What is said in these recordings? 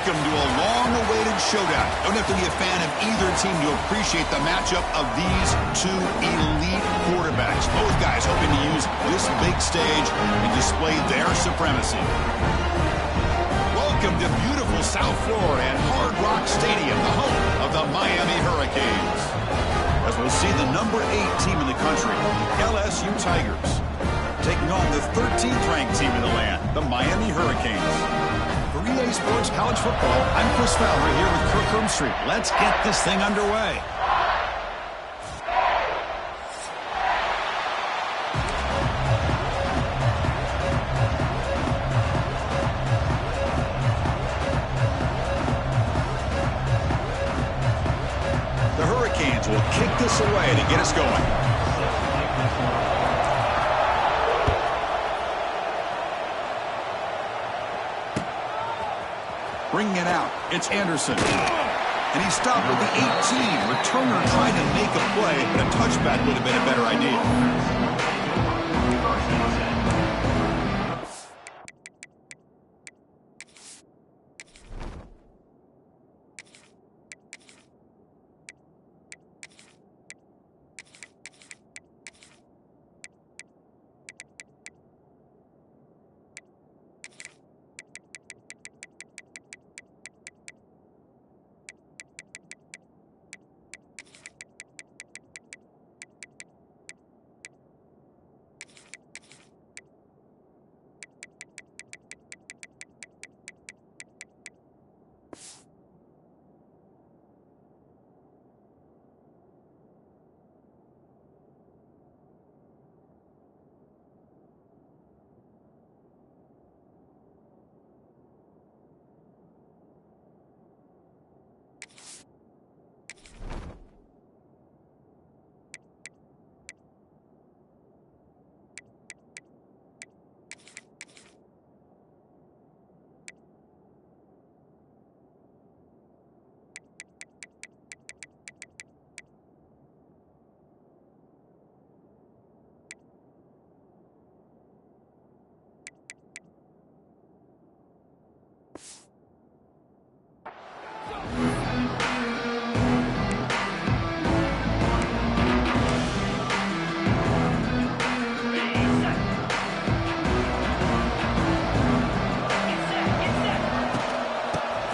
Welcome to a long-awaited showdown. Don't have to be a fan of either team to appreciate the matchup of these two elite quarterbacks. Both guys hoping to use this big stage and display their supremacy. Welcome to beautiful South Florida and Hard Rock Stadium, the home of the Miami Hurricanes. As we'll see the number 8 team in the country, the LSU Tigers, taking on the 13th ranked team in the land, the Miami Hurricanes. For EA Sports College Football, I'm Chris Fowler here with Kirk Street. Let's get this thing underway. The Hurricanes will kick this away to get us going. Bringing it out, it's Anderson. And he stopped with the 18. Returner trying to make a play, but a touchback would have been a better idea.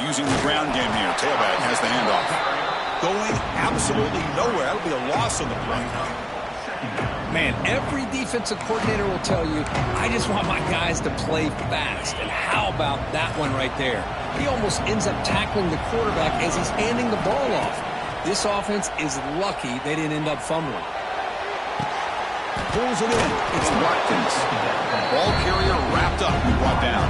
Using the ground game here. Tailback has the handoff. Going absolutely nowhere. That'll be a loss on the play. Man, every defensive coordinator will tell you, I just want my guys to play fast. And how about that one right there? He almost ends up tackling the quarterback as he's handing the ball off. This offense is lucky they didn't end up fumbling. Pulls it in. It's Watkins. Ball carrier wrapped up and brought down.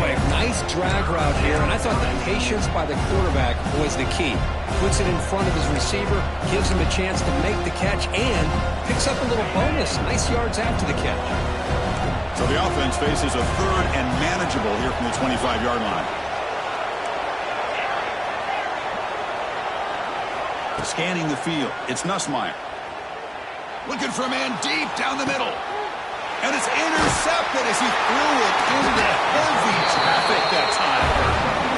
Boy, nice drag route here, and I thought the patience by the quarterback was the key. Puts it in front of his receiver, gives him a chance to make the catch, and picks up a little bonus. Nice yards after the catch. So the offense faces a third and manageable here from the 25-yard line. Scanning the field, it's Nussmeier. Looking for a man deep down the middle. And it's intercepted as he threw it into heavy traffic that time.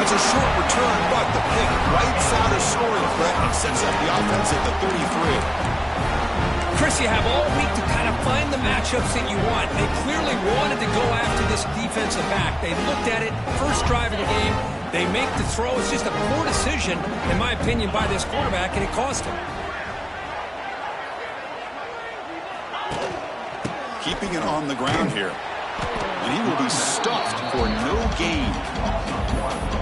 That's a short return, but the pick wipes out a scoring threat and sets up the offense at the 33. Chris, you have all week to kind of find the matchups that you want. They clearly wanted to go after this defensive back. They looked at it, first drive of the game. They make the throw. It's just a poor decision, in my opinion, by this quarterback, and it cost him. Keeping it on the ground here. And he will be stuffed for no gain.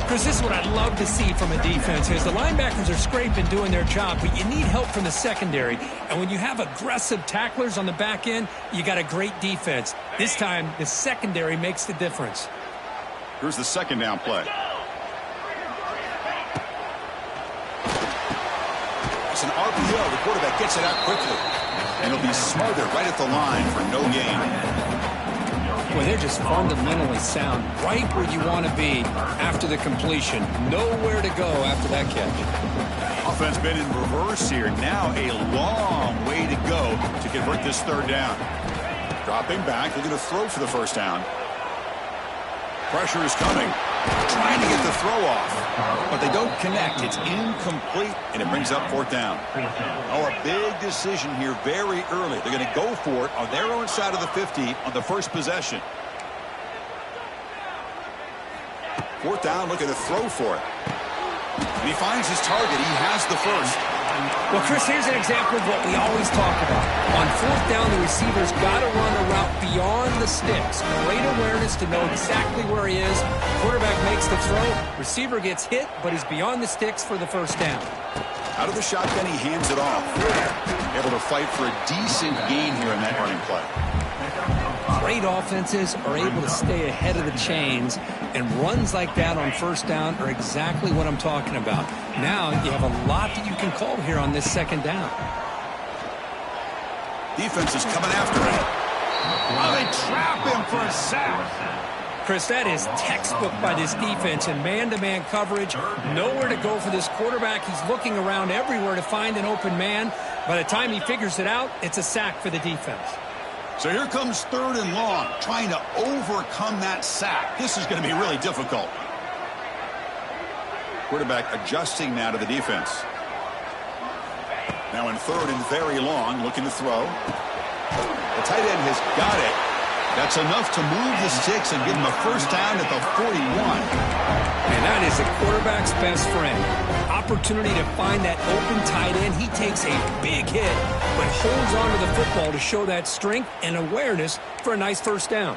Chris, this is what I'd love to see from a defense is the linebackers are scraping, doing their job, but you need help from the secondary. And when you have aggressive tacklers on the back end, you got a great defense. This time, the secondary makes the difference. Here's the second down play. It's an RPO. The quarterback gets it out quickly. And he'll be smothered right at the line for no gain. Boy, they're just fundamentally sound, right where you want to be after the completion. Nowhere to go after that catch. Offense been in reverse here. Now a long way to go to convert this third down. Dropping back, looking to throw for the first down. Pressure is coming. trying to get the throw off, but they don't connect. It's incomplete, and it brings up 4th down. Oh, a big decision here very early. They're going to go for it on their own side of the 50 on the first possession. 4th down, looking to throw for it. And he finds his target. He has the first. Well, Chris, here's an example of what we always talk about. On 4th down, the receiver's got to run a route beyond the sticks. Great awareness to know exactly where he is. Quarterback makes the throw. Receiver gets hit, but he's beyond the sticks for the first down. Out of the shotgun, he hands it off. Able to fight for a decent gain here in that running play. Great offenses are able to stay ahead of the chains, and runs like that on 1st down are exactly what I'm talking about. Now you have a lot that you can call here on this 2nd down. Defense is coming after him. Oh, they trap him for a sack. Chris, that is textbook by this defense in man-to-man coverage. Nowhere to go for this quarterback. He's looking around everywhere to find an open man. By the time he figures it out, it's a sack for the defense. So here comes 3rd and long, trying to overcome that sack. This is going to be really difficult. Quarterback adjusting now to the defense. Now in 3rd and very long, looking to throw. The tight end has got it. That's enough to move the sticks and give him a first down at the 41. And that is a quarterback's best friend. Opportunity to find that open tight end. He takes a big hit, but holds on to the football to show that strength and awareness for a nice first down.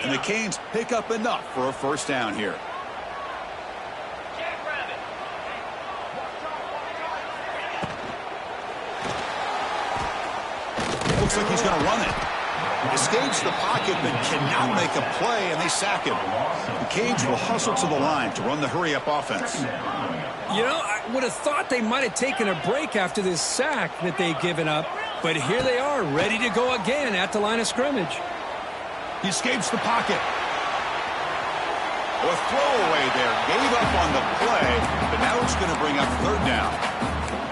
And the Canes pick up enough for a first down here. Looks like he's going to run it. Escapes the pocket, but cannot make a play, and they sack him. The Canes will hustle to the line to run the hurry-up offense. You know, I would have thought they might have taken a break after this sack that they've given up, but here they are, ready to go again at the line of scrimmage. He escapes the pocket. A throwaway there. Gave up on the play, but now it's going to bring up 3rd down.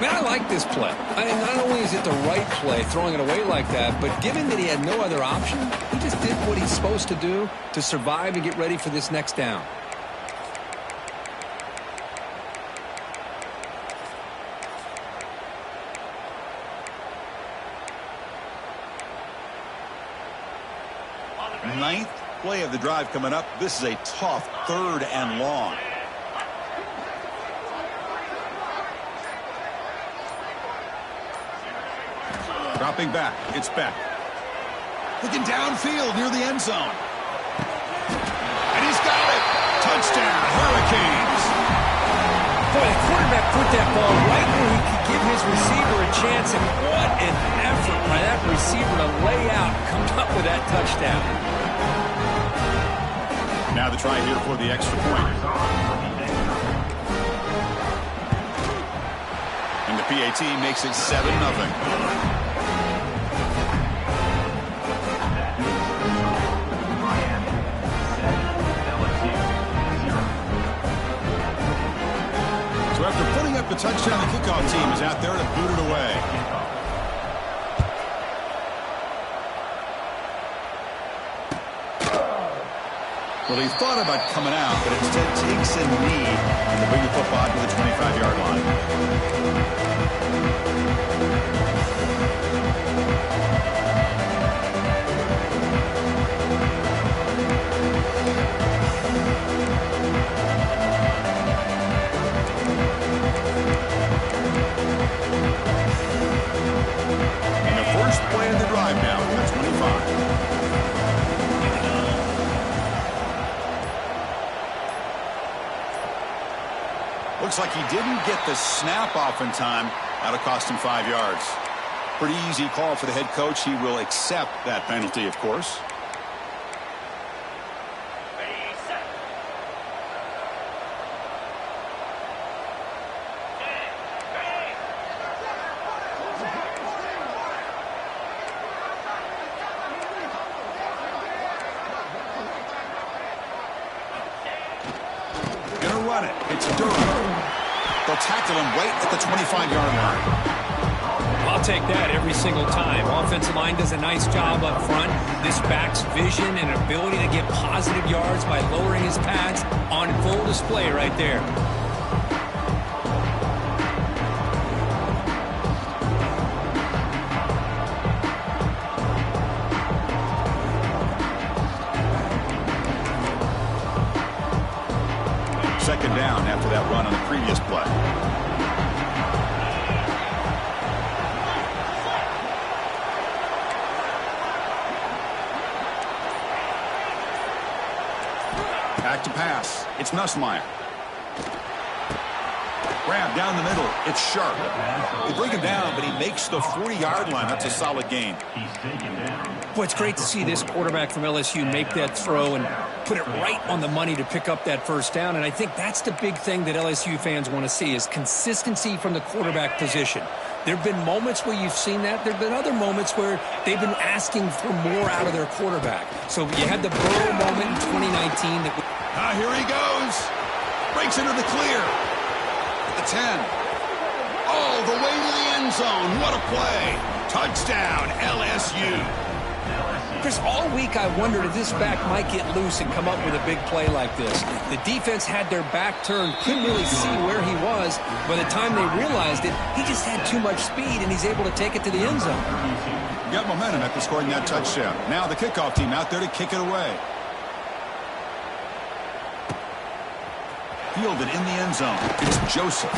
Man, I like this play. Not only is it the right play, throwing it away like that, but given that he had no other option, he just did what he's supposed to do to survive and get ready for this next down. Ninth play of the drive coming up. This is a tough 3rd and long. Dropping back. It's Beck. Looking downfield near the end zone. And he's got it. Touchdown, Hurricanes. Boy, the quarterback put that ball right where he could give his receiver a chance, and what an effort by that receiver to lay out and come up with that touchdown. Now the try here for the extra point. And the PAT makes it 7-0. After putting up the touchdown, the kickoff team is out there to boot it away. Well, he thought about coming out, but instead takes a knee and bring the football to the 25-yard line. Play in the drive now from the 25. Looks like he didn't get the snap off in time. That'll cost him 5 yards. Pretty easy call for the head coach. He will accept that penalty, of course. It's Durham. They'll tackle him right at the 25-yard line. I'll take that every single time. Offensive line does a nice job up front. This back's vision and ability to get positive yards by lowering his pads on full display right there. Second down after that run on the previous play. Back to pass. It's Nussmeier. Grab down the middle. It's Sharp. They bring him down, but he makes the 40-yard line. That's a solid gain. Boy, it's great to see this quarterback from LSU make that throw and put it right on the money to pick up that first down. And I think that's the big thing that LSU fans want to see is consistency from the quarterback position. There have been moments where you've seen that. There have been other moments where they've been asking for more out of their quarterback. So you had the Burrow moment in 2019. Here he goes. Breaks into the clear. The 10. All the way to the end zone. What a play. Touchdown, LSU. Chris, all week I wondered if this back might get loose and come up with a big play like this. The defense had their back turned, couldn't really see where he was. By the time they realized it, he just had too much speed, and he's able to take it to the end zone. Got momentum after scoring that touchdown. Now the kickoff team out there to kick it away. Fielded in the end zone. It's Joseph.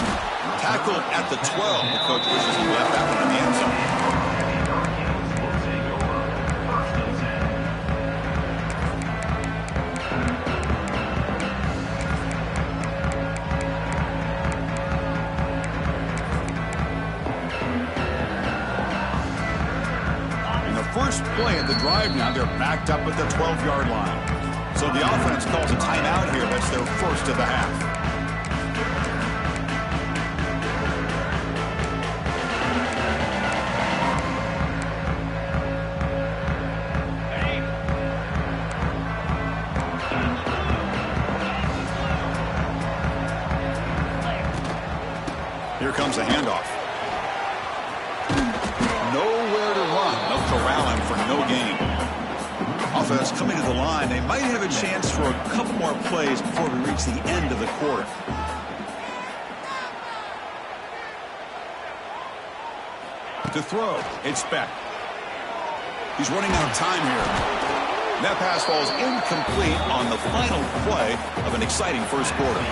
Tackled at the 12. The coach wishes he left that one in the end zone. First play of the drive now, they're backed up at the 12-yard line. So the offense calls a timeout here. That's their first of the half. Here comes a handoff. Nowhere to run. They'll corral him for no gain. Offense coming to the line. They might have a chance for a couple more plays before we reach the end of the quarter. To throw, it's Beck. He's running out of time here. That pass falls incomplete on the final play of an exciting first quarter.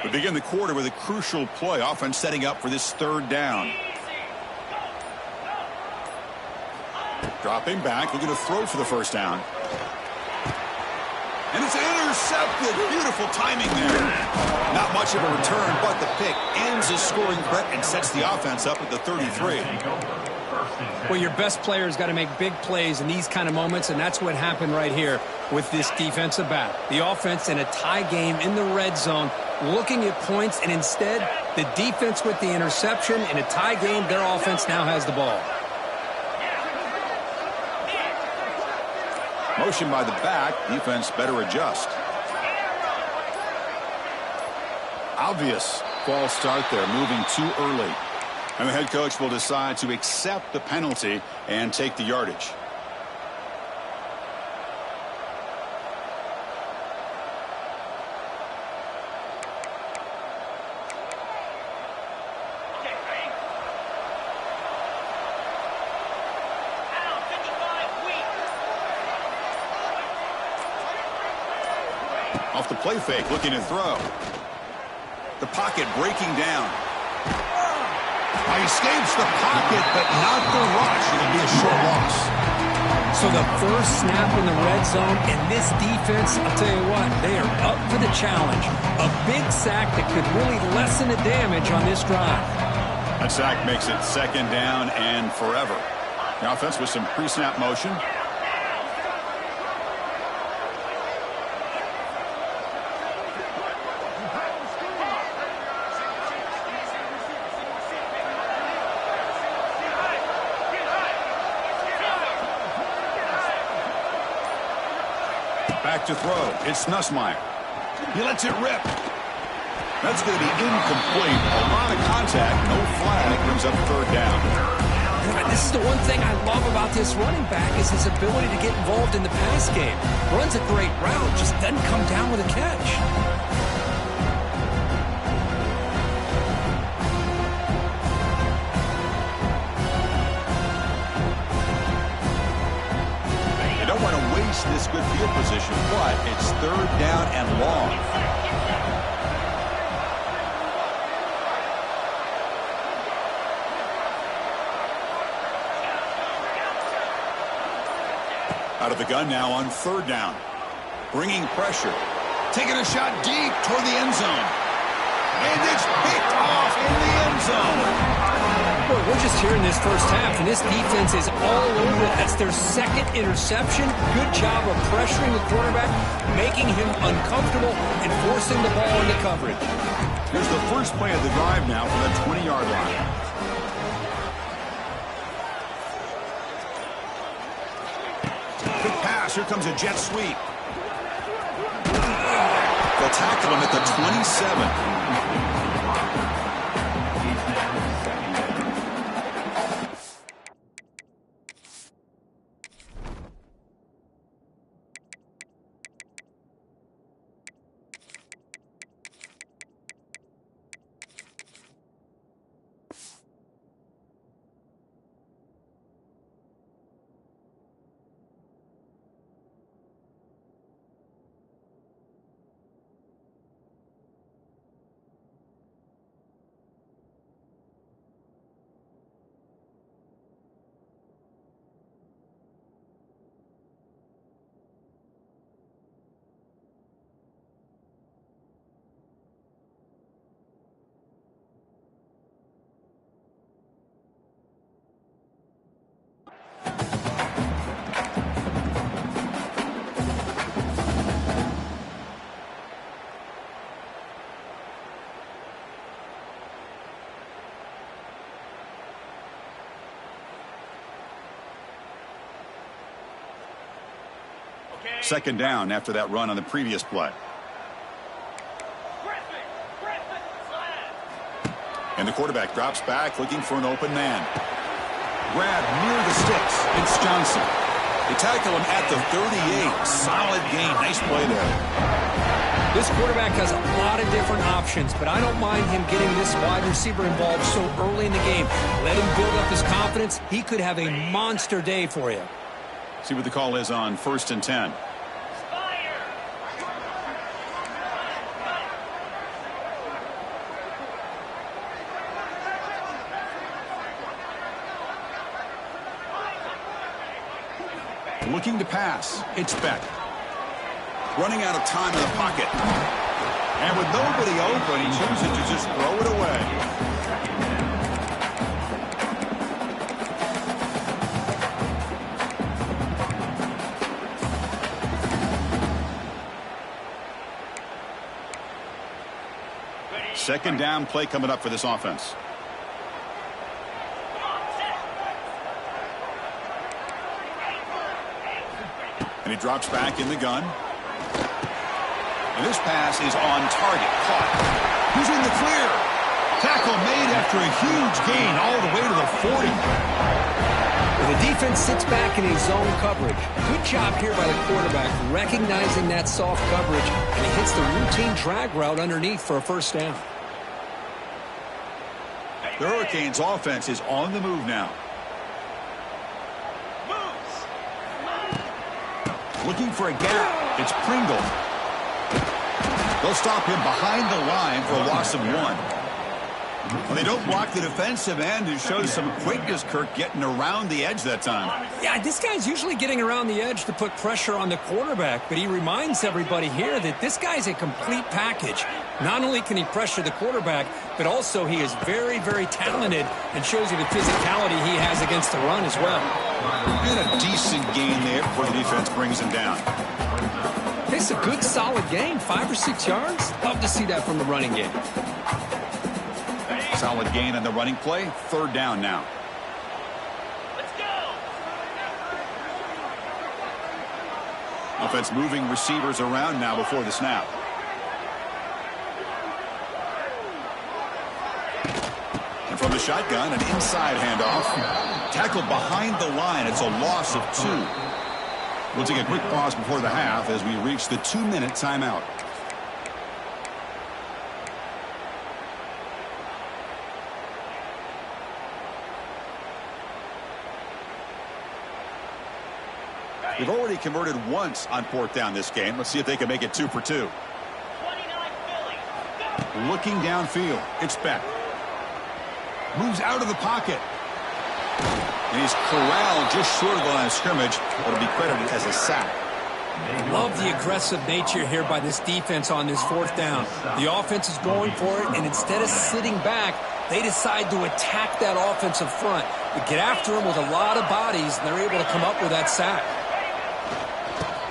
We begin the quarter with a crucial play. Offense setting up for this third down. Dropping back, looking to throw for the first down. And it's intercepted. Beautiful timing there. Not much of a return, but the pick ends the scoring threat and sets the offense up at the 33. Well, your best player's got to make big plays in these kind of moments, and that's what happened right here with this defensive back. The offense in a tie game in the red zone, looking at points, and instead, the defense with the interception. In a tie game, their offense now has the ball. Motion by the back. Defense better adjust. Obvious false start there, moving too early. And the head coach will decide to accept the penalty and take the yardage. Off the play fake, looking to throw. The pocket breaking down. He escapes the pocket, but not the rush. It'll be a short loss. So the first snap in the red zone, and this defense, I'll tell you what, they are up for the challenge. A big sack that could really lessen the damage on this drive. That sack makes it second down and forever. The offense with some pre-snap motion. Back to throw. It's Nussmeier. He lets it rip. That's going to be incomplete. A lot of contact. No flag. Brings up third down. This is the one thing I love about this running back is his ability to get involved in the pass game. Runs a great route, just doesn't come down with a catch. They don't want to waste this good field position, but it's third down and long. Out of the gun now on third down. Bringing pressure. Taking a shot deep toward the end zone. And it's picked off in the end zone. Boy, we're just here in this first half, and this defense is all over it. That's their second interception. Good job of pressuring the quarterback, making him uncomfortable, and forcing the ball into coverage. Here's the first play of the drive now from the 20-yard line. Here comes a jet sweep. They'll tackle him at the 27. Second down after that run on the previous play. And the quarterback drops back looking for an open man. Grab near the sticks. It's Johnson. They tackle him at the 38. Solid gain. Nice play there. This quarterback has a lot of different options, but I don't mind him getting this wide receiver involved so early in the game. Let him build up his confidence. He could have a monster day for you. See what the call is on 1st and 10. Looking to pass. It's Beck. Running out of time in the pocket. And with nobody open, he chooses to just throw it away. Second down play coming up for this offense. And he drops back in the gun. And this pass is on target. Caught. He's in the clear. Tackle made after a huge gain all the way to the 40. Well, the defense sits back in his zone coverage. Good job here by the quarterback, recognizing that soft coverage, and he hits the routine drag route underneath for a first down. The Hurricanes offense is on the move now. Looking for a gap. It's Pringle. They'll stop him behind the line for a loss of 1. Well, they don't block the defensive end and shows some quickness, Kirk, getting around the edge that time. Yeah, this guy's usually getting around the edge to put pressure on the quarterback, but he reminds everybody here that this guy's a complete package. Not only can he pressure the quarterback, but also he is very, very talented and shows you the physicality he has against the run as well. And a decent gain there before the defense brings him down. It's a good, solid gain, 5 or 6 yards. Love to see that from the running game. Solid gain on the running play. 3rd down now. Let's go. Offense moving receivers around now before the snap. And from the shotgun, an inside handoff. Tackled behind the line. It's a loss of 2. We'll take a quick pause before the half as we reach the 2-minute timeout. They've already converted once on 4th down this game. Let's see if they can make it 2 for 2. 29 Philly. Looking downfield. It's Beck. Moves out of the pocket. And he's corralled just short of the line of scrimmage. It'll be credited as a sack. Love the aggressive nature here by this defense on this 4th down. The offense is going for it, and instead of sitting back, they decide to attack that offensive front. They get after him with a lot of bodies, and they're able to come up with that sack.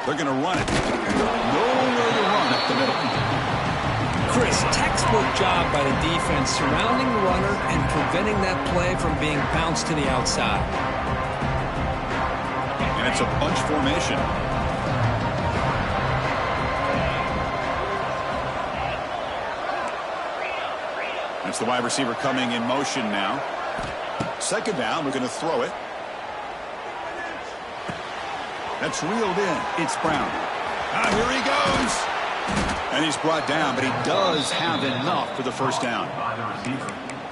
They're going to run it. Nowhere to run up the middle. Chris, textbook job by the defense surrounding the runner and preventing that play from being bounced to the outside. And it's a bunch formation. That's the wide receiver coming in motion now. 2nd down, we're going to throw it. That's reeled in. It's Brown. Here he goes. And he's brought down, but he does have enough for the 1st down.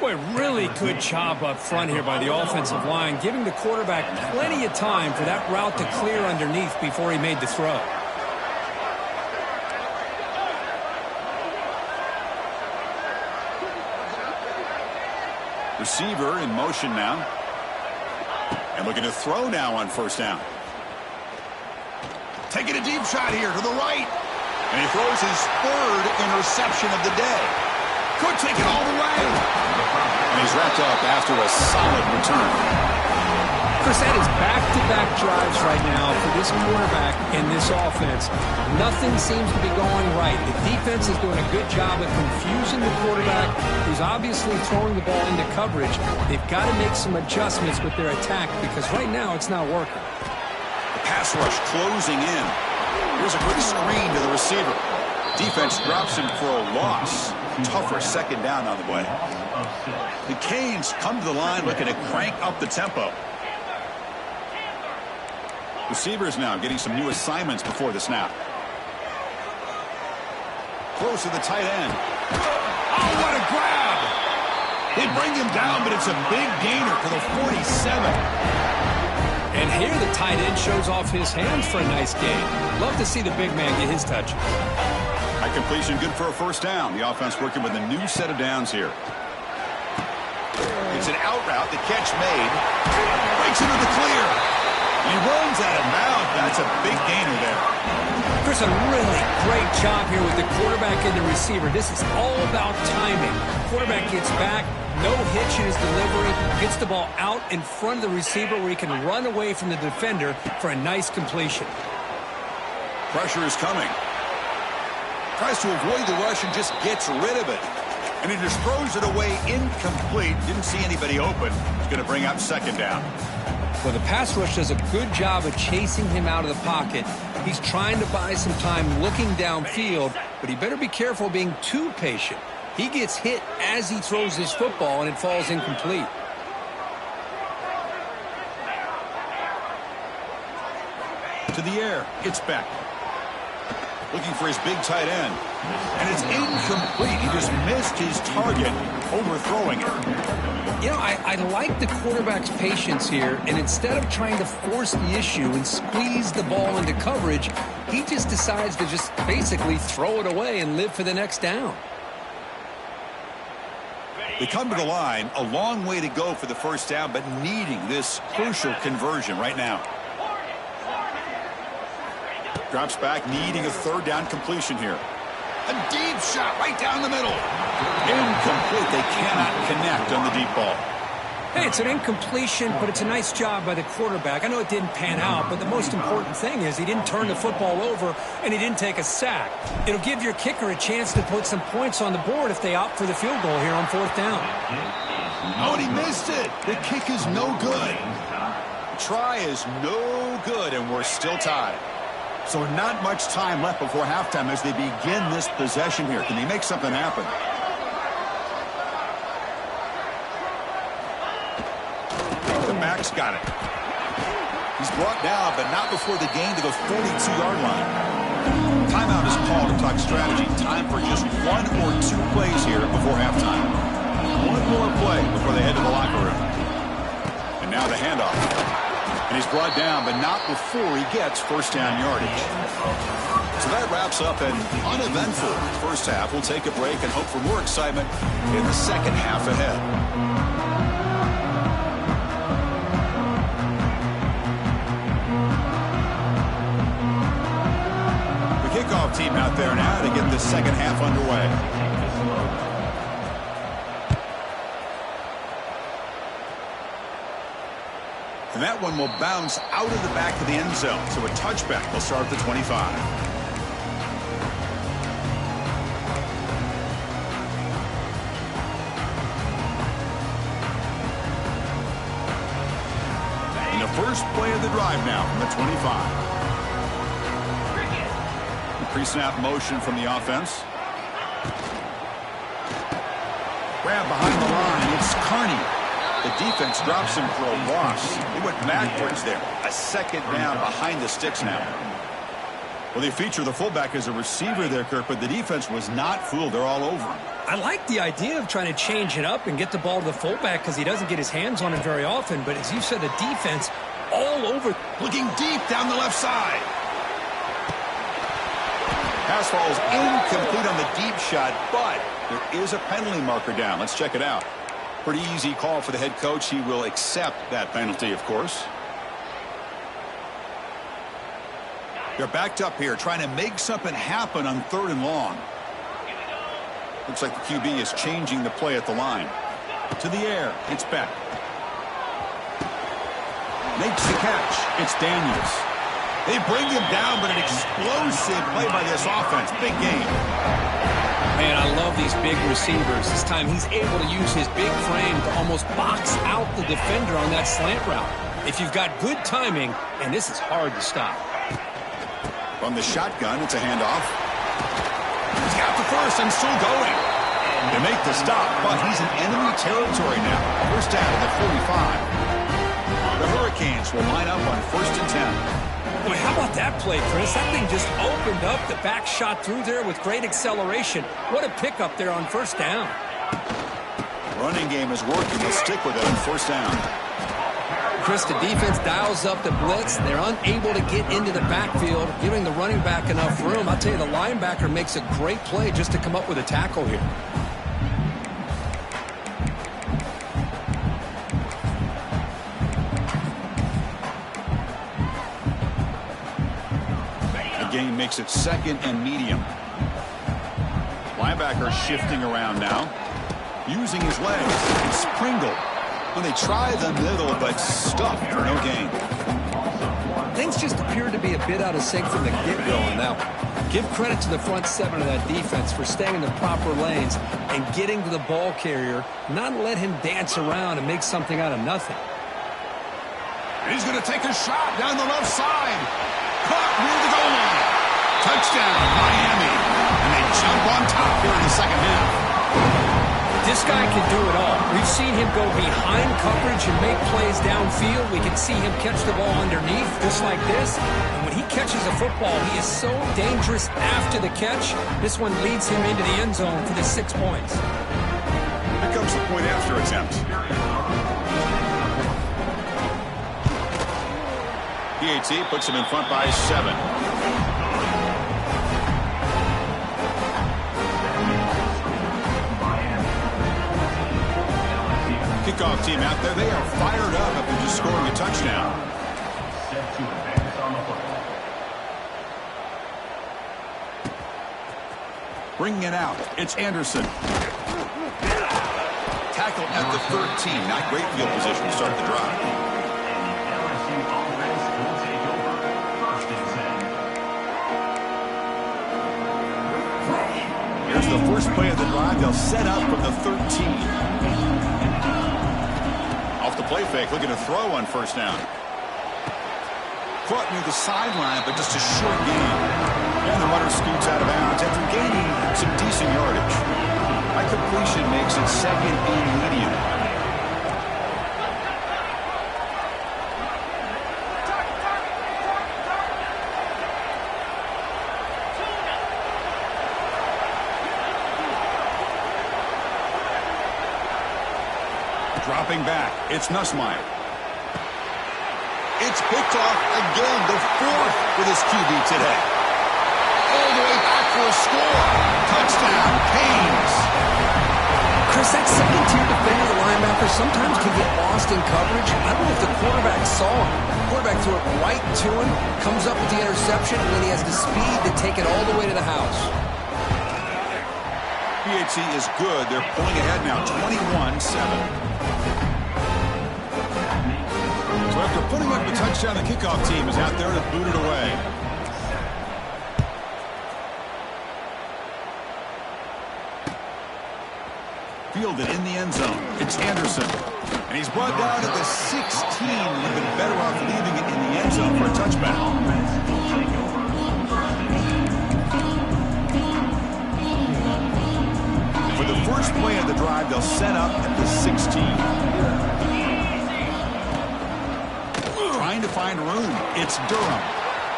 Boy, really good job up front here by the offensive line, giving the quarterback plenty of time for that route to clear underneath before he made the throw. Receiver in motion now. And looking to throw now on 1st down. Taking a deep shot here to the right. And he throws his 3rd interception of the day. Could take it all the way. And he's wrapped up after a solid return. Chris, that is back-to-back drives right now for this quarterback and this offense. Nothing seems to be going right. The defense is doing a good job of confusing the quarterback, who's obviously throwing the ball into coverage. They've got to make some adjustments with their attack because right now it's not working. Pass rush closing in. Here's a quick screen to the receiver. Defense drops him for a loss. Tougher 2nd down on the way. The Canes come to the line looking to crank up the tempo. Receivers now getting some new assignments before the snap. Close to the tight end. Oh, what a grab! They bring him down, but it's a big gainer for the 47. And here the tight end shows off his hands for a nice gain. Love to see the big man get his touch. High completion, good for a 1st down. The offense working with a new set of downs here. It's an out route. The catch made. Breaks into the clear. He runs out of bounds. That's a big gainer there. Chris, a really great job here with the quarterback and the receiver. This is all about timing. Quarterback gets back. No hitch in his delivery, gets the ball out in front of the receiver where he can run away from the defender for a nice completion. Pressure is coming. Tries to avoid the rush and just gets rid of it. And he just throws it away incomplete. Didn't see anybody open. He's going to bring up 2nd down. Well, the pass rush does a good job of chasing him out of the pocket. He's trying to buy some time looking downfield, but he better be careful being too patient. He gets hit as he throws his football, and it falls incomplete. To the air, it's Beck. Looking for his big tight end. And it's incomplete. He just missed his target, overthrowing it. You know, I like the quarterback's patience here, and instead of trying to force the issue and squeeze the ball into coverage, he just decides to just basically throw it away and live for the next down. They come to the line, a long way to go for the first down, but needing this crucial conversion right now. Drops back, needing a third down completion here. A deep shot right down the middle. Incomplete. They cannot connect on the deep ball. Hey, it's an incompletion, but it's a nice job by the quarterback. I know it didn't pan out, but the most important thing is he didn't turn the football over and he didn't take a sack. It'll give your kicker a chance to put some points on the board if they opt for the field goal here on fourth down. Oh, and he missed it. The kick is no good. The try is no good, and we're still tied. So not much time left before halftime as they begin this possession here. Can they make something happen? The back's got it. He's brought down, but not before the gain to the 42-yard line. Timeout is called to talk strategy. Time for just one or two plays here before halftime. One more play before they head to the locker room. And now the handoff. And he's brought down, but not before he gets first down yardage. So that wraps up an uneventful first half. We'll take a break and hope for more excitement in the second half ahead. The kickoff team out there now to get the second half underway. And that one will bounce out of the back of the end zone. So a touchback will start at the 25. And the first play of the drive now from the 25. The pre-snap motion from the offense. Grab behind the line. It's Carney. The defense drops him for a loss. He went backwards there. A second down behind the sticks now. Well, they feature the fullback as a receiver there, Kirk, but the defense was not fooled. They're all over him. I like the idea of trying to change it up and get the ball to the fullback because he doesn't get his hands on it very often. But as you said, the defense all over. Looking deep down the left side. Pass falls incomplete on the deep shot, but there is a penalty marker down. Let's check it out. Pretty easy call for the head coach. He will accept that penalty, of course. They're backed up here, trying to make something happen on third and long. Looks like the QB is changing the play at the line. To the air. It's Beck. Makes the catch. It's Daniels. They bring him down, but an explosive play by this offense. Big game. Man, I love these big receivers. This time he's able to use his big frame to almost box out the defender on that slant route. If you've got good timing, and this is hard to stop. From the shotgun, it's a handoff. He's got the first and still going. They make the stop, but he's in enemy territory now. First down at the 45. The Hurricanes will line up on 1st and 10. Boy, how about that play, Chris? That thing just opened up. The back shot through there with great acceleration. What a pickup there on first down. Running game is working. They'll stick with it on first down. Chris, the defense dials up the blitz. They're unable to get into the backfield, giving the running back enough room. I'll tell you, the linebacker makes a great play just to come up with a tackle here. Game makes it second and medium. Linebacker shifting around now. Using his legs. It's Pringle. When they try the middle, but stuffed for no gain. Things just appear to be a bit out of sync from the get-go on that one. Give credit to the front seven of that defense for staying in the proper lanes and getting to the ball carrier, not let him dance around and make something out of nothing. He's going to take a shot down the left side. Caught near the goal line. Touchdown, Miami. And they jump on top here in the second half. This guy can do it all. We've seen him go behind coverage and make plays downfield. We can see him catch the ball underneath, just like this. And when he catches a football, he is so dangerous after the catch. This one leads him into the end zone for the 6 points. Here comes the point after attempt. PAT puts him in front by 7. kickoff team out there, they are fired up after just scoring a touchdown. Set to advance on the play. Bringing it out, it's Anderson. Tackle at the 13. Not great field position to start the drive. LSU offense will take over. 1st and 10. Here's the first play of the drive. They'll set up from the 13. Off the play fake, looking to throw on first down. Caught near the sideline, but just a short gain. And the runner scoots out of bounds after gaining some decent yardage. High completion makes it 2nd and medium. Dropping back, it's Nussmeier. It's picked off again, the 4th for this QB today. All the way back for a score. Touchdown, Canes. Chris, that second-tier defender, the linebacker, sometimes can get lost in coverage. I don't know if the quarterback saw him. The quarterback threw it right to him, comes up with the interception, and then he has the speed to take it all the way to the house. PHC is good. They're pulling ahead now, 21-7. So after putting up the touchdown, the kickoff team is out there to boot it away. Fielded in the end zone. It's Anderson. And he's brought down at the 16. Would have been better off leaving it in the end zone for a touchback. For the first play of the drive, they'll set up at the 16. Trying to find room. It's Durham.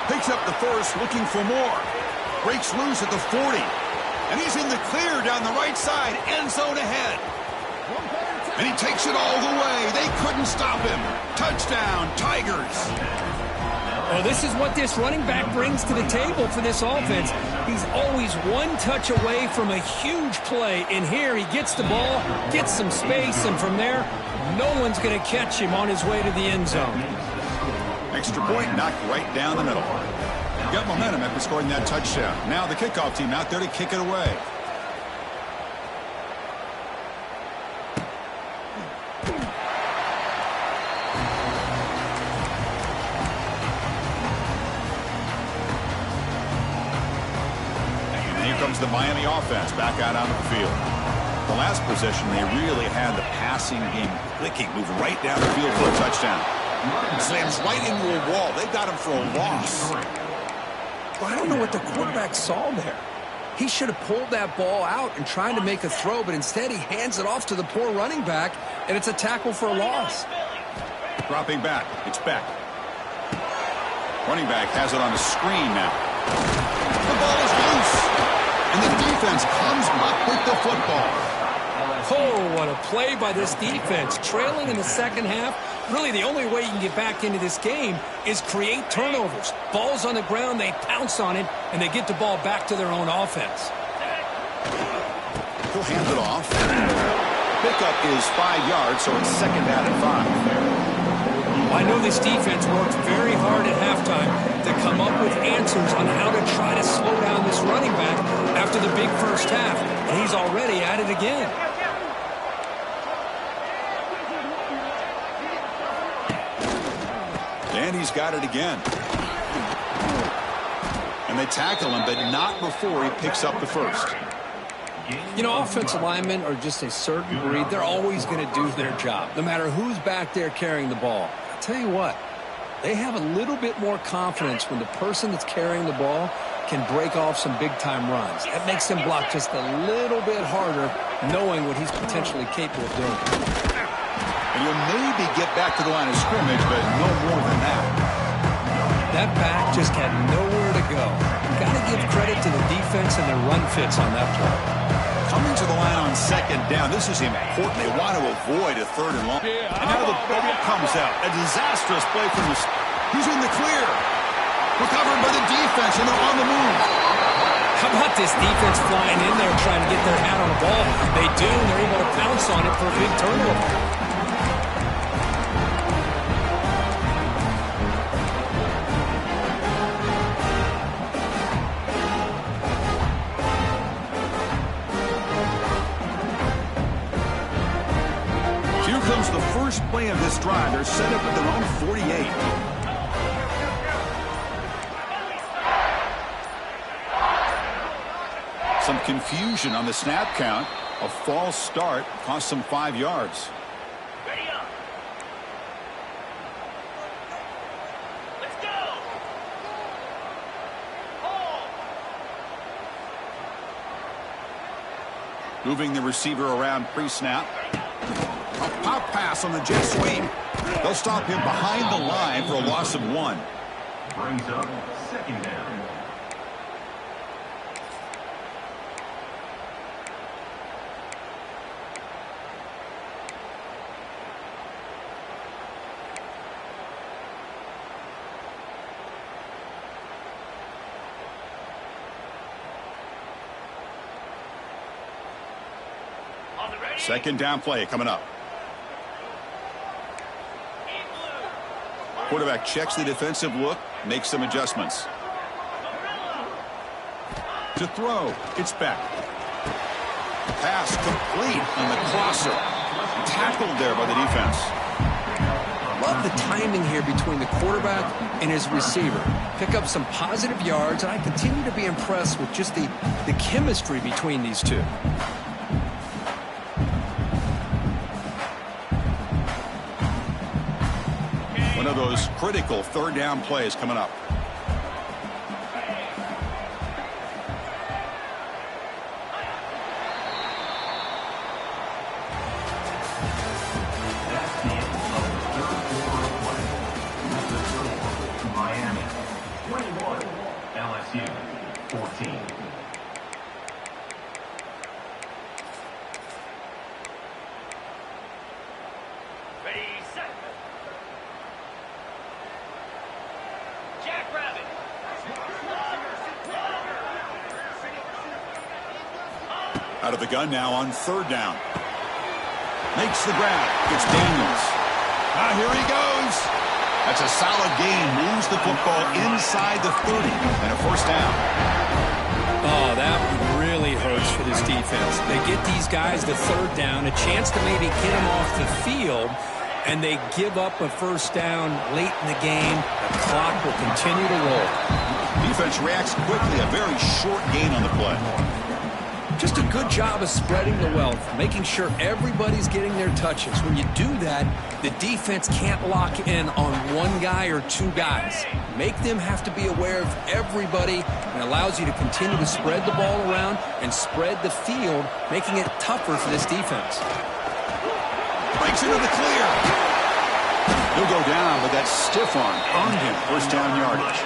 Picks up the first, looking for more. Breaks loose at the 40. And he's in the clear down the right side. End zone ahead. And he takes it all the way. They couldn't stop him. Touchdown, Tigers. Well, this is what this running back brings to the table for this offense. He's always one touch away from a huge play. And here he gets the ball, gets some space, and from there, no one's going to catch him on his way to the end zone. Extra point knocked right down the middle. Got momentum after scoring that touchdown. Now the kickoff team out there to kick it away. And here comes the Miami offense back out onto the field. The last possession, they really had the passing game clicking, moved right down the field for a touchdown. Slams right into a wall. They got him for a loss. Well, I don't know what the quarterback saw there. He should have pulled that ball out and tried to make a throw, but instead he hands it off to the poor running back, and it's a tackle for a loss. Dropping back. It's Beck. Running back has it on a screen now. The ball is loose. And the defense comes up with the football. Oh, what a play by this defense. Trailing in the second half. Really, the only way you can get back into this game is create turnovers. Ball's on the ground, they pounce on it, and they get the ball back to their own offense. He'll hand it off. Pickup is 5 yards, so it's 2nd down and 5. I know this defense worked very hard at halftime to come up with answers on how to try to slow down this running back after the big first half, and he's already at it again. And he's got it again. And they tackle him, but not before he picks up the first. You know, offensive linemen are just a certain breed. They're always going to do their job, no matter who's back there carrying the ball. I'll tell you what, they have a little bit more confidence when the person that's carrying the ball can break off some big-time runs. That makes them block just a little bit harder, knowing what he's potentially capable of doing. And you'll maybe get back to the line of scrimmage, but no more than that. That back just had nowhere to go. Got to give credit to the defense and their run fits on that play. Coming to the line on 2nd down, this is important. They want to avoid a 3rd and long. And now the ball comes out. A disastrous play from the... He's in the clear. Recovered by the defense, and they're on the move. How about this defense flying in there trying to get their hat on the ball? They do, and they're able to pounce on it for a big turnover. first play of this drive, they're set up at their own 48. Some confusion on the snap count. A false start cost them 5 yards. Ready up. Let's go. Hold. Moving the receiver around pre-snap. A pop pass on the jet sweep. They'll stop him behind the line for a loss of 1. Brings up second down. Second down play coming up. Quarterback checks the defensive look, makes some adjustments. To throw, it's back. Pass complete on the crosser. Tackled there by the defense. Love the timing here between the quarterback and his receiver. Pick up some positive yards, and I continue to be impressed with just the chemistry between these two. One of those critical third down plays coming up. That's the end of the third quarter play. The score, Miami 21, LSU 14. Ready, set. Jackrabbit. Out of the gun now on third down. Makes the grab. It's Daniels. Here he goes. That's a solid gain. Moves the football inside the 30 and a first down. Oh, that one really hurts for this defense. They get these guys the third down, a chance to maybe get them off the field, and they give up a first down late in the game. The clock will continue to roll. Defense reacts quickly. A very short gain on the play. Just a good job of spreading the wealth, making sure everybody's getting their touches. When you do that, the defense can't lock in on one guy or two guys. Make them have to be aware of everybody, and allows you to continue to spread the ball around and spread the field, making it tougher for this defense. Breaks into the clear. He'll go down, but that stiff arm earned him first down yardage.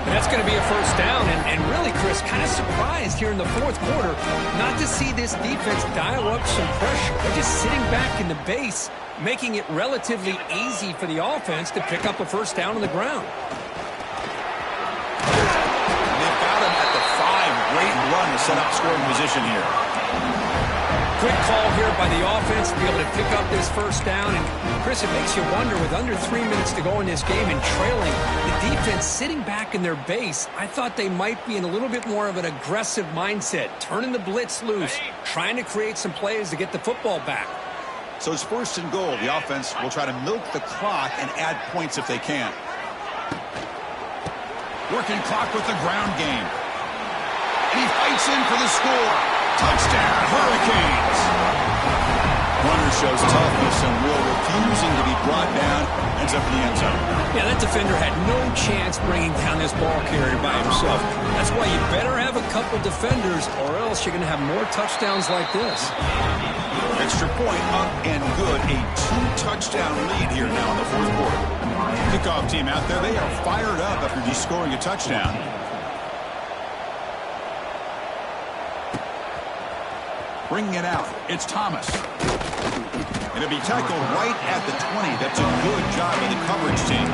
And that's going to be a first down, and really, Chris, kind of surprised here in the fourth quarter not to see this defense dial up some pressure. They're just sitting back in the base, making it relatively easy for the offense to pick up a first down on the ground. They've got him at the 5. Great run to set up scoring position here. Quick call here by the offense to be able to pick up this first down. And, Chris, it makes you wonder, with under 3 minutes to go in this game and trailing, the defense sitting back in their base, I thought they might be in a little bit more of an aggressive mindset, turning the blitz loose, trying to create some plays to get the football back. So it's first and goal. The offense will try to milk the clock and add points if they can. Working clock with the ground game. And he fights in for the score. Touchdown, Hurricanes. Runner shows toughness and will, refusing to be brought down. Ends up in the end zone. Yeah, that defender had no chance bringing down this ball carrier by himself. That's why you better have a couple defenders, or else you're going to have more touchdowns like this. Extra point up and good. A 2-touchdown lead here now in the fourth quarter. Kickoff team out there. They are fired up after just scoring a touchdown. Bringing it out, it's Thomas. And it'll be tackled right at the 20. That's a good job of the coverage team.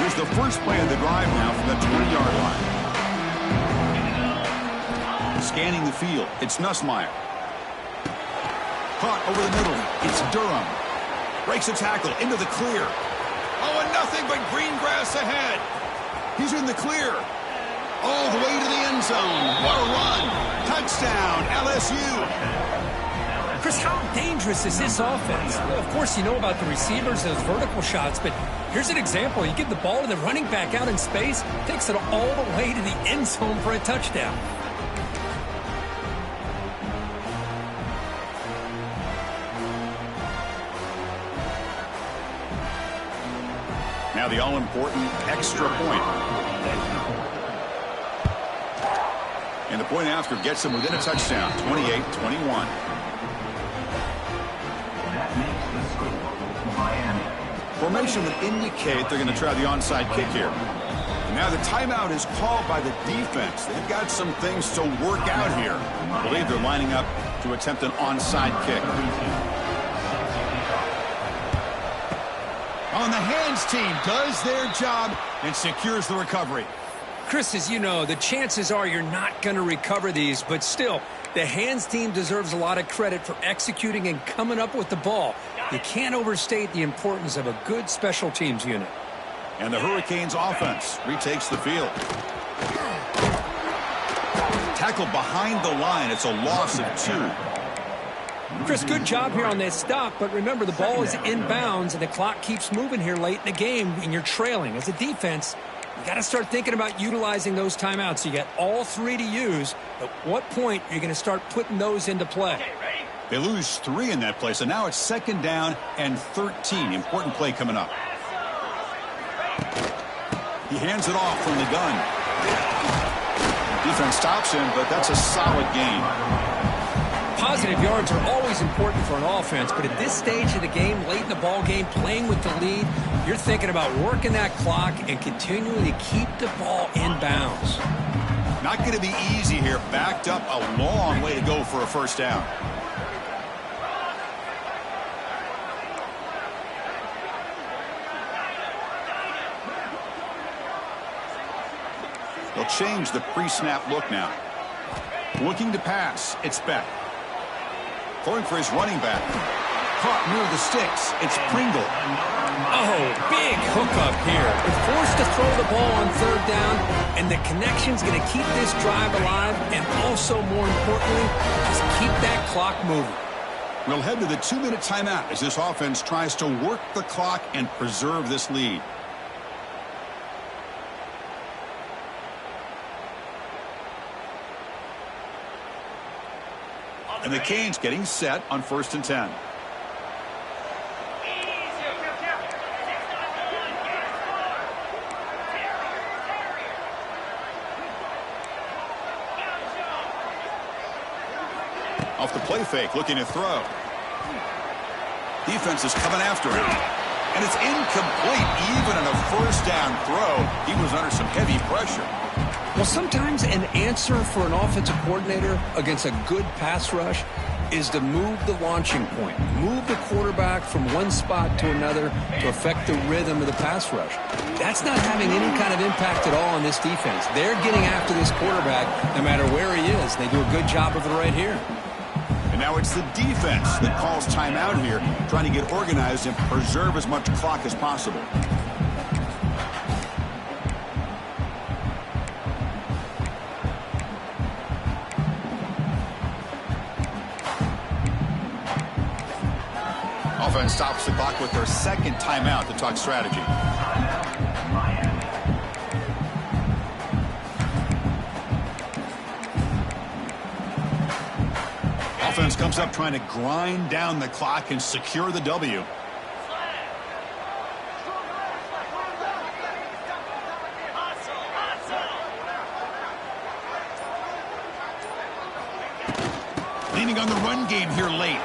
Here's the first play of the drive now from the 20-yard line. Scanning the field, it's Nussmeier. Caught over the middle, it's Durham. Breaks a tackle into the clear. Oh, and nothing but green grass ahead. He's in the clear. All the way to the end zone. What a run. Touchdown, LSU. Chris, how dangerous is this offense? Of course, you know about the receivers, those vertical shots, but here's an example. You give the ball to the running back out in space, takes it all the way to the end zone for a touchdown. Now the all-important extra point. And the point after gets them within a touchdown, 28-21. Formation would indicate they're going to try the onside kick here. And now the timeout is called by the defense. They've got some things to work out here. I believe they're lining up to attempt an onside kick. On the hands team does their job and secures the recovery. Chris, as you know, the chances are you're not going to recover these, but still, the hands team deserves a lot of credit for executing and coming up with the ball. You can't overstate the importance of a good special teams unit. And the Hurricanes offense retakes the field. Tackled behind the line. It's a loss of 2. Chris, good job here on that stop, but remember the ball is inbounds and the clock keeps moving here late in the game and you're trailing. As a defense, you got to start thinking about utilizing those timeouts. You got all 3 to use. At what point are you going to start putting those into play? They lose 3 in that play, so now it's 2nd down and 13. Important play coming up. He hands it off from the gun. Defense stops him, but that's a solid gain. Positive yards are always important for an offense, but at this stage of the game, late in the ball game, playing with the lead, you're thinking about working that clock and continuing to keep the ball in bounds. Not going to be easy here. Backed up a long way to go for a first down. They'll change the pre-snap look now. Looking to pass. It's Beck. Throwing for his running back. Caught near the sticks. It's Pringle. Oh, big hookup here. They're forced to throw the ball on 3rd down, and the connection's going to keep this drive alive, and also, more importantly, just keep that clock moving. We'll head to the 2-minute timeout as this offense tries to work the clock and preserve this lead. And the Canes getting set on 1st and 10. Off the play fake, looking to throw. Defense is coming after him. And it's incomplete. Even on a 1st down throw, he was under some heavy pressure. Well, sometimes an answer for an offensive coordinator against a good pass rush is to move the launching point, move the quarterback from one spot to another to affect the rhythm of the pass rush. That's not having any kind of impact at all on this defense. They're getting after this quarterback no matter where he is. They do a good job of it right here. And now it's the defense that calls timeout here, trying to get organized and preserve as much clock as possible. Offense stops the clock with their 2nd timeout to talk strategy. Offense comes up trying to grind down the clock and secure the W. Leaning on the run game here late.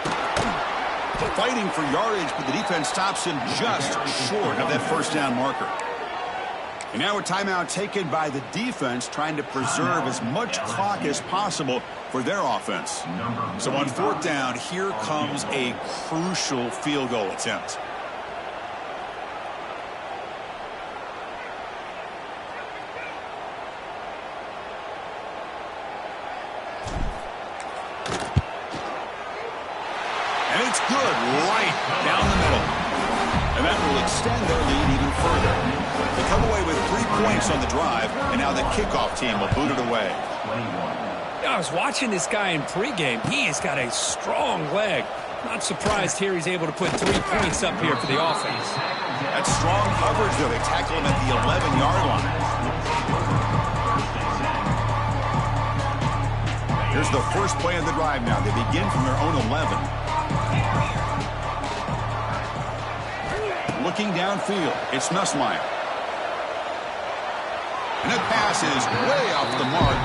Fighting for yardage, but the defense stops him just short of that 1st down marker. And now a timeout taken by the defense, trying to preserve as much clock as possible for their offense. So on 4th down, here comes a crucial field goal attempt. And it's good right down the middle. And that will extend their lead even further. They come away with 3 points on the drive, and now the kickoff team will boot it away. 21. I was watching this guy in pregame. He has got a strong leg. Not surprised here he's able to put 3 points up here for the offense. That's strong coverage, though. They tackle him at the 11-yard line. Here's the first play of the drive now. They begin from their own 11. Looking downfield, it's Nussmeier. And that pass is way off the mark.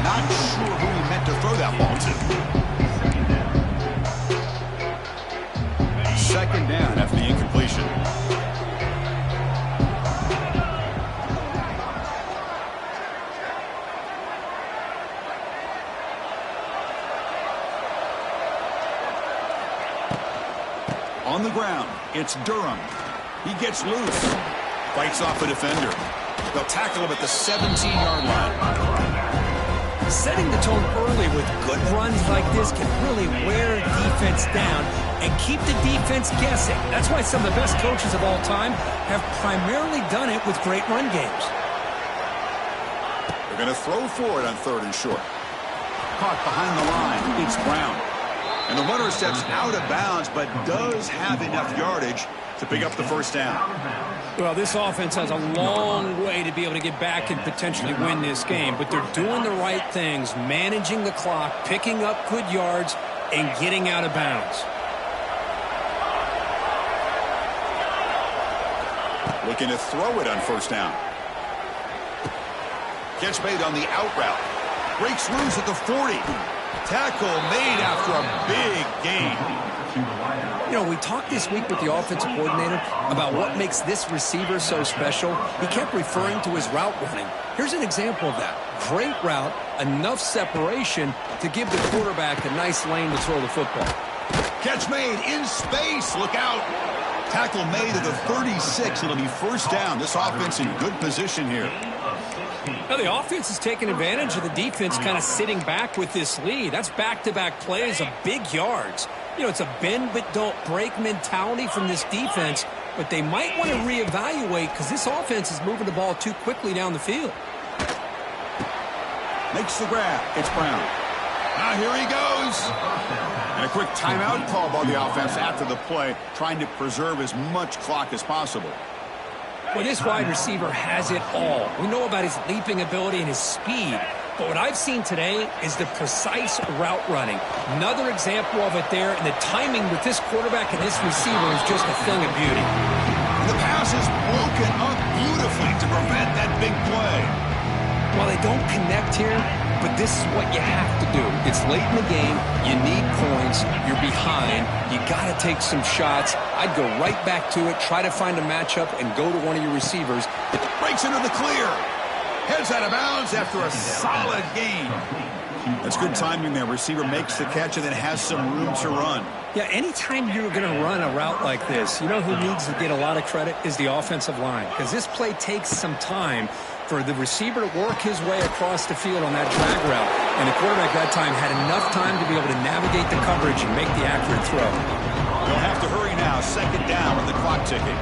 Not sure who he meant to throw that ball to. Second down after the incompletion. On the ground, it's Durham. He gets loose. Fights off a defender. They'll tackle him at the 17-yard line. Setting the tone early with good runs like this can really wear defense down and keep the defense guessing. That's why some of the best coaches of all time have primarily done it with great run games. They're going to throw for it on 3rd and short. Caught behind the line. It's Brown. And the runner steps out of bounds, but does have enough yardage to pick up the first down. Well, this offense has a long way to be able to get back and potentially win this game, but they're doing the right things, managing the clock, picking up good yards, and getting out of bounds. Looking to throw it on first down. Catch made on the out route. Breaks loose at the 40. Tackle made after a big gain. You know, we talked this week with the offensive coordinator about what makes this receiver so special. He kept referring to his route running. Here's an example of that. Great route, enough separation to give the quarterback a nice lane to throw the football. Catch made in space. Look out. Tackle made at the 36. It'll be first down. This offense in good position here. Now, the offense is taking advantage of the defense kind of sitting back with this lead. That's back-to-back plays of big yards. You know, it's a bend but don't break mentality from this defense, but they might want to reevaluate because this offense is moving the ball too quickly down the field. Makes the grab. It's Brown. Now here he goes. And a quick timeout call by the offense after the play, trying to preserve as much clock as possible. Well, this wide receiver has it all. We know about his leaping ability and his speed, but what I've seen today is the precise route running. Another example of it there, and the timing with this quarterback and this receiver is just a thing of beauty. And the pass is broken up beautifully to prevent that big play. Well, they don't connect here, but this is what you have to do. It's late in the game. You need points. You're behind. You got to take some shots. I'd go right back to it, try to find a matchup, and go to one of your receivers. It breaks into the clear. Heads out of bounds after a solid gain. That's good timing there. Receiver makes the catch and then has some room to run. Yeah, anytime you're going to run a route like this, you know who needs to get a lot of credit is the offensive line, because this play takes some time for the receiver to work his way across the field on that drag route. And the quarterback that time had enough time to be able to navigate the coverage and make the accurate throw. They'll have to hurry now. Second down with the clock ticking.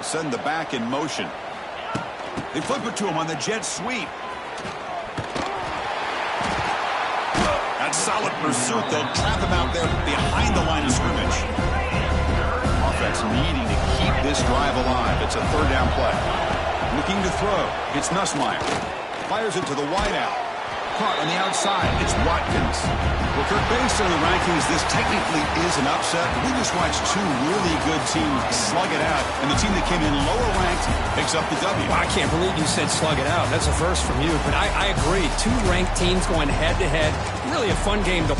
Send the back in motion. They flip it to him on the jet sweep. That solid pursuit. They'll trap him out there behind the line of scrimmage. Offense needing to keep this drive alive. It's a third down play. Looking to throw. It's Nussmeier. Fires it to the wideout. Caught on the outside. It's Watkins. Well, Kirk, based on the rankings, this technically is an upset. We just watched two really good teams slug it out, and the team that came in lower ranked picks up the W. Well, I can't believe you said slug it out. That's a first from you, but I agree. Two ranked teams going head-to-head. Really a fun game to